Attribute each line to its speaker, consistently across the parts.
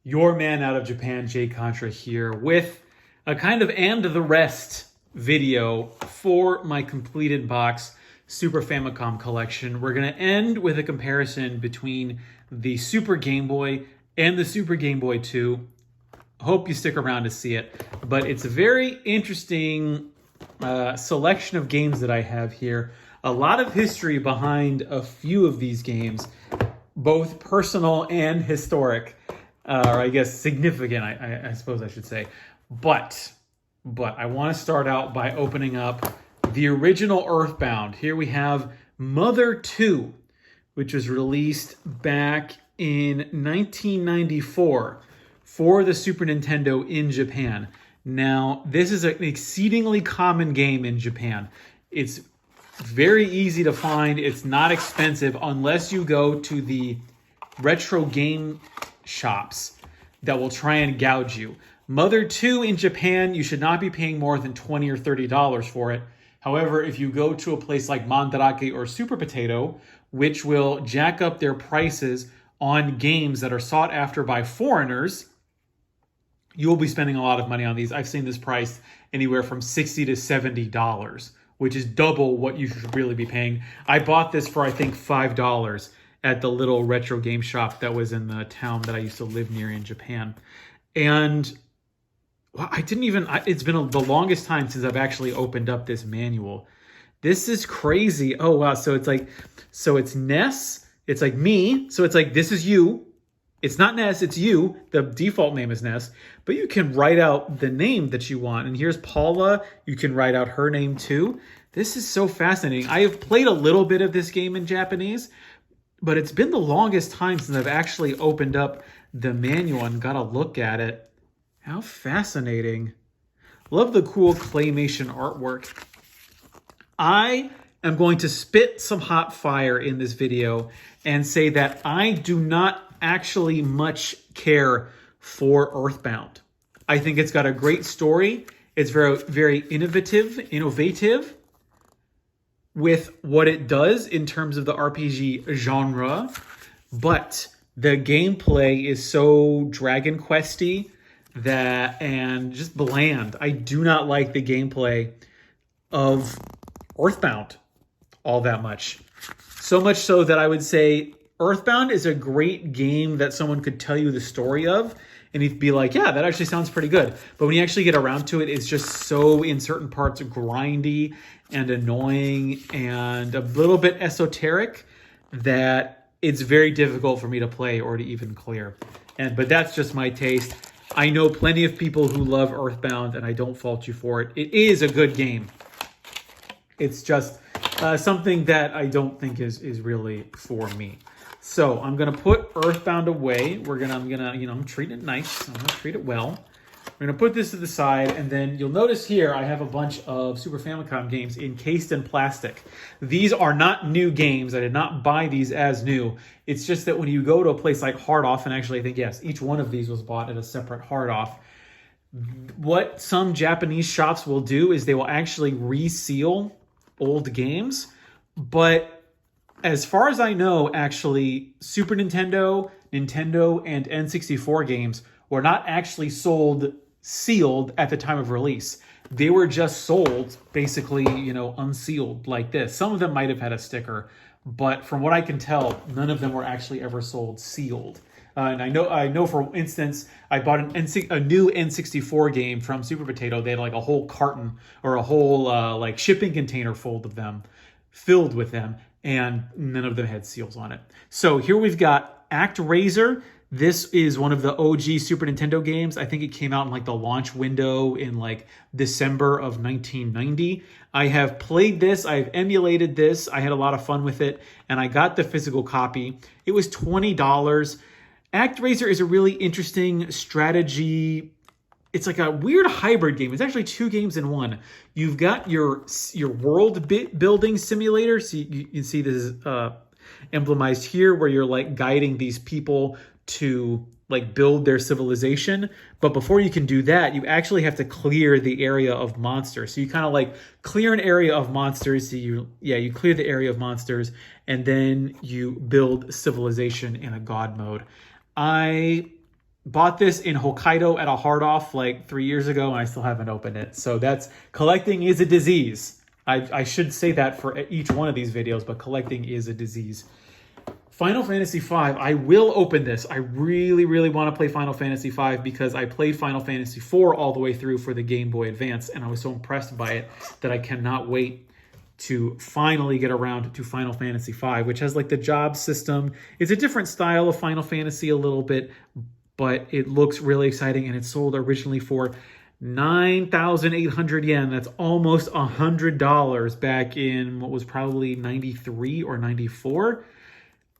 Speaker 1: Your man out of Japan, Jay Contra here with a kind of and the rest video for my completed box Super Famicom collection. We're going to end with a comparison between the Super Game Boy and the Super Game Boy 2. Hope you stick around to see it, but it's a very interesting selection of games that I have here. A lot of history behind a few of these games, both personal and historic. Or I guess significant, I suppose I should say. But I want to start out by opening up the original Earthbound. Here we have Mother 2, which was released back in 1994 for the Super Nintendo in Japan. Now, this is an exceedingly common game in Japan. It's very easy to find. It's not expensive unless you go to the retro game shops that will try and gouge you. Mother 2 in Japan, you should not be paying more than $20 or $30 for it. However, if you go to a place like Mandarake or Super Potato, which will jack up their prices on games that are sought after by foreigners, you will be spending a lot of money on these. I've seen this priced anywhere from $60 to $70, which is double what you should really be paying. I bought this for, I think, $5 at the little retro game shop that was in the town that I used to live near in Japan. And well, it's been the longest time since I've actually opened up this manual. This is crazy. Oh, wow. So it's Ness. It's like me. So it's like, this is you. It's not Ness, it's you. The default name is Ness. But you can write out the name that you want. And here's Paula. You can write out her name too. This is so fascinating. I have played a little bit of this game in Japanese, but it's been the longest time since I've actually opened up the manual and got a look at it. How fascinating. Love the cool claymation artwork. I am going to spit some hot fire in this video and say that I do not actually much care for Earthbound. I think it's got a great story. It's very, very innovative with what it does in terms of the RPG genre, but the gameplay is so Dragon Quest-y and just bland. I do not like the gameplay of Earthbound all that much. So much so that I would say Earthbound is a great game that someone could tell you the story of, and you'd be like, yeah, that actually sounds pretty good. But when you actually get around to it, it's just so, in certain parts, grindy and annoying and a little bit esoteric that it's very difficult for me to play or to even clear. But that's just my taste. I know plenty of people who love Earthbound, and I don't fault you for it. It is a good game. It's just something that I don't think is really for me. So I'm gonna put Earthbound away. I'm gonna treat it nice. I'm gonna treat it well. We're gonna put this to the side, and then you'll notice here I have a bunch of Super Famicom games encased in plastic. These are not new games. I did not buy these as new. It's just that when you go to a place like Hard Off, and actually I think, yes, each one of these was bought at a separate Hard Off. What some Japanese shops will do is they will actually reseal old games, but as far as I know, actually, Super Nintendo, Nintendo, and N64 games were not actually sold sealed at the time of release. They were just sold, basically, unsealed like this. Some of them might have had a sticker, but from what I can tell, none of them were actually ever sold sealed. And I know, for instance, I bought a new N64 game from Super Potato. They had like a whole carton or a whole shipping container filled with them, and none of them had seals on it. So here we've got ActRaiser. This is one of the OG Super Nintendo games. I think it came out in like the launch window in like December of 1990. I have played this. I've emulated this. I had a lot of fun with it, and I got the physical copy. It was $20. ActRaiser is a really interesting strategy. It's like a weird hybrid game. It's actually two games in one. You've got your world building simulator. So you can see this is emblemized here, where you're like guiding these people to like build their civilization. But before you can do that, you actually have to clear the area of monsters. So you kind of like clear an area of monsters. So you clear the area of monsters, and then you build civilization in a god mode. I bought this in Hokkaido at a hard off like 3 years ago, and I still haven't opened it. So that's, collecting is a disease. I should say that for each one of these videos, but collecting is a disease. Final Fantasy V, I will open this. I really, really want to play Final Fantasy V because I played Final Fantasy IV all the way through for the Game Boy Advance, and I was so impressed by it that I cannot wait to finally get around to Final Fantasy V, which has like the job system. It's a different style of Final Fantasy a little bit, but it looks really exciting, and it sold originally for 9,800 yen. That's almost $100 back in what was probably 93 or 94.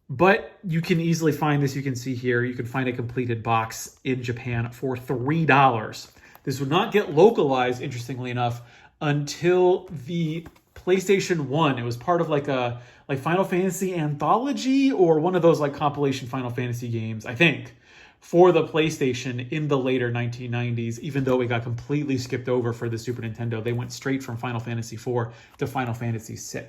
Speaker 1: But you can easily find this. You can see here, you can find a completed box in Japan for $3. This would not get localized, interestingly enough, until the PlayStation 1. It was part of like a Final Fantasy anthology or one of those like compilation Final Fantasy games, I think, for the PlayStation in the later 1990s, even though it got completely skipped over for the Super Nintendo. They went straight from Final Fantasy IV to Final Fantasy VI.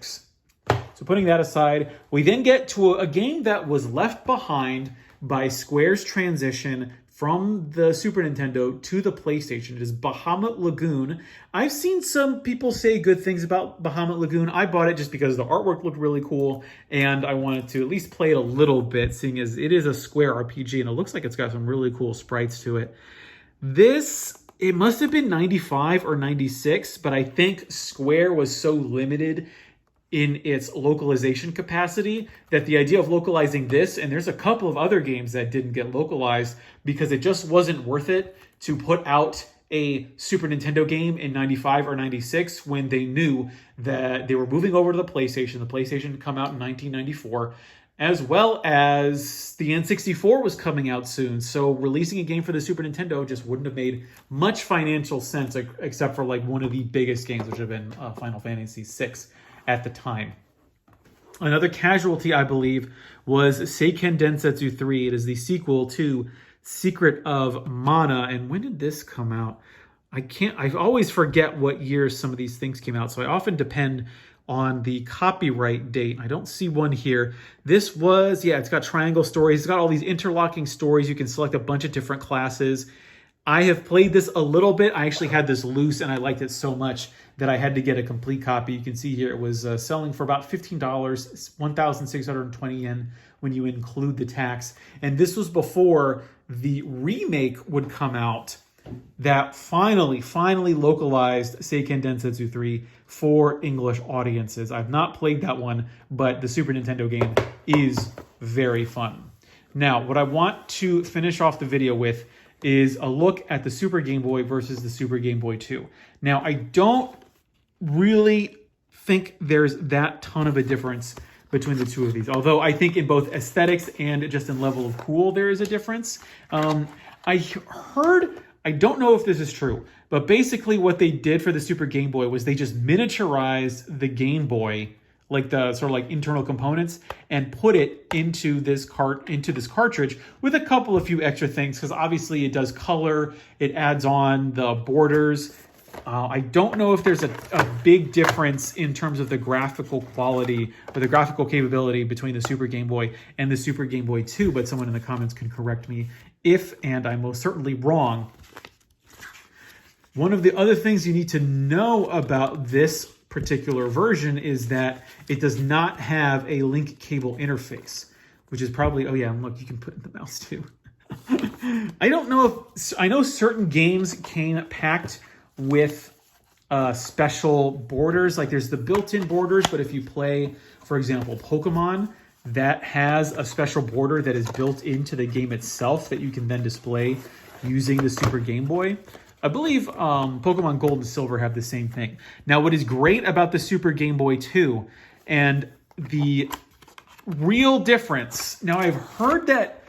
Speaker 1: So putting that aside, we then get to a game that was left behind by Square's transition from the Super Nintendo to the PlayStation. It is Bahamut Lagoon. I've seen some people say good things about Bahamut Lagoon. I bought it just because the artwork looked really cool, and I wanted to at least play it a little bit, seeing as it is a Square RPG, and it looks like it's got some really cool sprites to it. This, it must have been 95 or 96, but I think Square was so limited in its localization capacity that the idea of localizing this, and there's a couple of other games that didn't get localized because it just wasn't worth it to put out a Super Nintendo game in 95 or 96 when they knew that they were moving over to the PlayStation. The PlayStation had come out in 1994, as well as the N64 was coming out soon. So releasing a game for the Super Nintendo just wouldn't have made much financial sense, except for like one of the biggest games, which would have been Final Fantasy VI at the time. Another casualty, I believe, was Seiken Densetsu III. It is the sequel to Secret of Mana. And when did this come out? I always forget what years some of these things came out, so I often depend on the copyright date. I don't see one here. This was, yeah, it's got triangle stories. It's got all these interlocking stories. You can select a bunch of different classes. I have played this a little bit. I actually had this loose, and I liked it so much that I had to get a complete copy. You can see here it was selling for about $15, 1,620 yen when you include the tax. And this was before the remake would come out that finally localized Seiken Densetsu III for English audiences. I've not played that one, but the Super Nintendo game is very fun. Now, what I want to finish off the video with is a look at the Super Game Boy versus the Super Game Boy 2. Now, I don't really think there's that ton of a difference between the two of these, although I think in both aesthetics and just in level of cool, there is a difference. I heard, I don't know if this is true, but basically what they did for the Super Game Boy was they just miniaturized the Game Boy, like the sort of like internal components, and put it into this cartridge with a couple of few extra things, because obviously it does color, it adds on the borders. I don't know if there's a big difference in terms of the graphical quality or the graphical capability between the Super Game Boy and the Super Game Boy 2, but someone in the comments can correct me if, and I'm most certainly wrong. One of the other things you need to know about this particular version is that it does not have a link cable interface, which is probably, oh yeah, and look, you can put in the mouse too. I don't know if, I know certain games came packed with special borders, like there's the built-in borders, but if you play, for example, Pokemon, that has a special border that is built into the game itself that you can then display using the Super Game Boy. I believe Pokemon Gold and Silver have the same thing. Now, what is great about the Super Game Boy 2 and the real difference, now I've heard that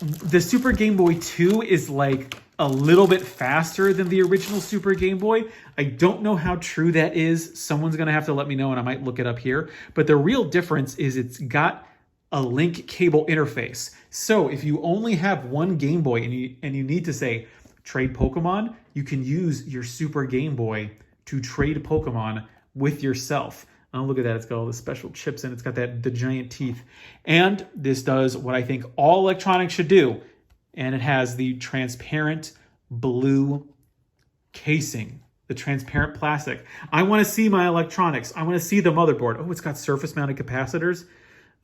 Speaker 1: the Super Game Boy 2 is like a little bit faster than the original Super Game Boy. I don't know how true that is. Someone's going to have to let me know, and I might look it up here. But the real difference is it's got a link cable interface. So if you only have one Game Boy and you need to say, trade Pokemon, you can use your Super Game Boy to trade Pokemon with yourself. Oh, look at that. It's got all the special chips and it's got the giant teeth. And this does what I think all electronics should do. and it has the transparent blue casing, the transparent plastic. I want to see my electronics. I want to see the motherboard. Oh, it's got surface mounted capacitors.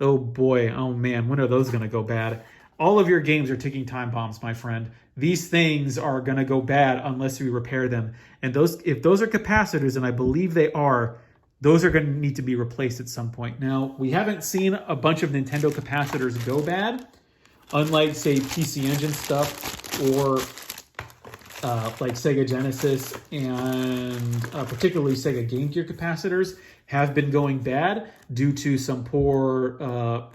Speaker 1: Oh boy, oh man, when are those going to go bad? All of your games are ticking time bombs, my friend. These things are going to go bad unless we repair them. And if those are capacitors, and I believe they are, those are going to need to be replaced at some point. Now, we haven't seen a bunch of Nintendo capacitors go bad, unlike, say, PC Engine stuff or like Sega Genesis and particularly Sega Game Gear capacitors have been going bad due to some poor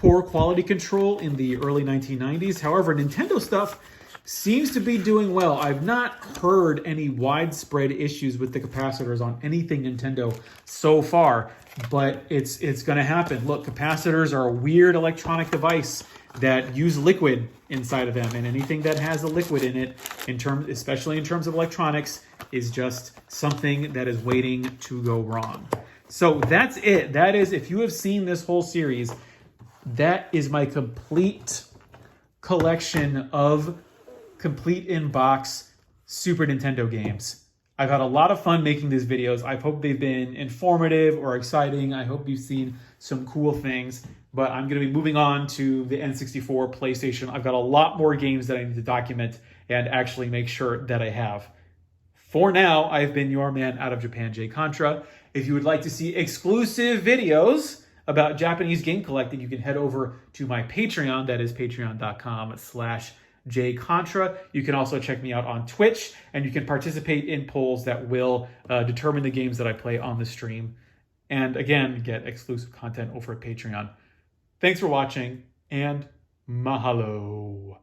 Speaker 1: quality control in the early 1990s. However, Nintendo stuff seems to be doing well. I've not heard any widespread issues with the capacitors on anything Nintendo so far, but it's going to happen. Look, capacitors are a weird electronic device that use liquid inside of them, and anything that has a liquid in it, especially in terms of electronics, is just something that is waiting to go wrong. So that's it. That is, if you have seen this whole series, that is my complete collection of complete in-box Super Nintendo games. I've had a lot of fun making these videos. I hope they've been informative or exciting. I hope you've seen some cool things. But I'm going to be moving on to the N64, PlayStation. I've got a lot more games that I need to document and actually make sure that I have. For now, I've been your man out of Japan, Jay Contra. If you would like to see exclusive videos about Japanese game collecting, you can head over to my Patreon. That is patreon.com/JContra. You can also check me out on Twitch, and you can participate in polls that will determine the games that I play on the stream. And again, get exclusive content over at Patreon. Thanks for watching, and mahalo.